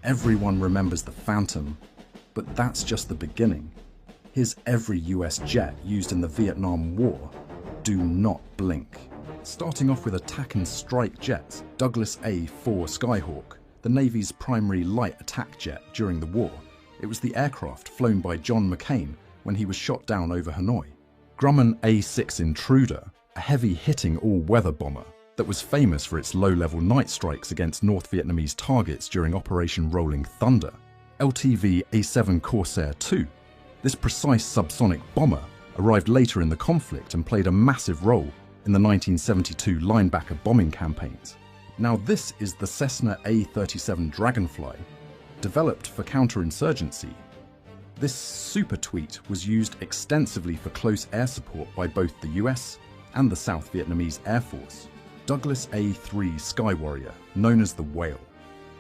Everyone remembers the Phantom, but that's just the beginning. Here's every US jet used in the Vietnam War. Do not blink. Starting off with attack and strike jets, Douglas A-4 Skyhawk, the Navy's primary light attack jet during the war. It was the aircraft flown by John McCain when he was shot down over Hanoi. Grumman A-6 Intruder, a heavy-hitting all-weather bomber that was famous for its low-level night strikes against North Vietnamese targets during Operation Rolling Thunder. LTV A-7 Corsair II. This precise subsonic bomber arrived later in the conflict and played a massive role in the 1972 linebacker bombing campaigns. Now this is the Cessna A-37 Dragonfly, developed for counterinsurgency. This super tweet was used extensively for close air support by both the US and the South Vietnamese Air Force. Douglas A-3 Skywarrior, known as the Whale.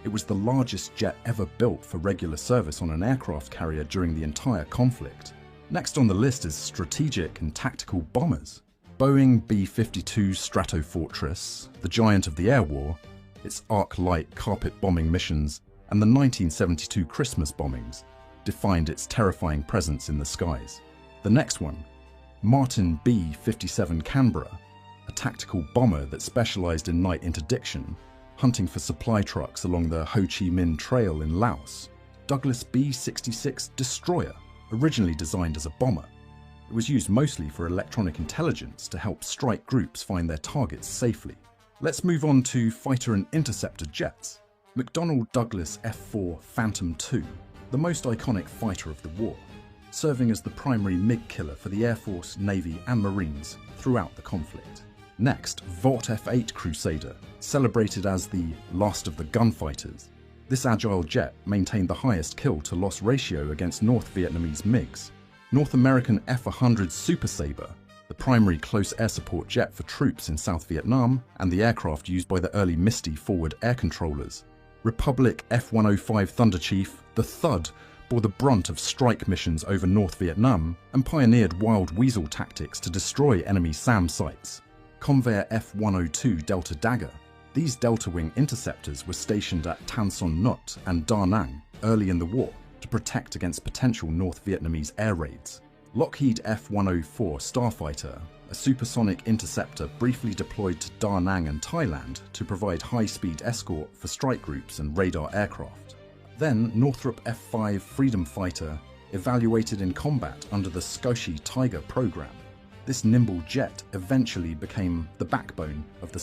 It was the largest jet ever built for regular service on an aircraft carrier during the entire conflict. Next on the list is strategic and tactical bombers. Boeing B-52 Stratofortress, the giant of the air war, its arc-light carpet bombing missions, and the 1972 Christmas bombings defined its terrifying presence in the skies. The next one, Martin B-57 Canberra, a tactical bomber that specialized in night interdiction, hunting for supply trucks along the Ho Chi Minh Trail in Laos. Douglas B-66 Destroyer, originally designed as a bomber. It was used mostly for electronic intelligence to help strike groups find their targets safely. Let's move on to fighter and interceptor jets. McDonnell Douglas F-4 Phantom II, the most iconic fighter of the war, serving as the primary MiG killer for the Air Force, Navy and Marines throughout the conflict. Next, Vought F-8 Crusader, celebrated as the last of the gunfighters. This agile jet maintained the highest kill-to-loss ratio against North Vietnamese MiGs. North American F-100 Super Sabre, the primary close air support jet for troops in South Vietnam and the aircraft used by the early Misty forward air controllers. Republic F-105 Thunderchief, the Thud, bore the brunt of strike missions over North Vietnam and pioneered wild weasel tactics to destroy enemy SAM sites. Convair F-102 Delta Dagger. These Delta Wing interceptors were stationed at Tan Son Nhut and Da Nang early in the war to protect against potential North Vietnamese air raids. Lockheed F-104 Starfighter, a supersonic interceptor briefly deployed to Da Nang and Thailand to provide high-speed escort for strike groups and radar aircraft. Then Northrop F-5 Freedom Fighter, evaluated in combat under the Skoshi Tiger program. This nimble jet eventually became the backbone of the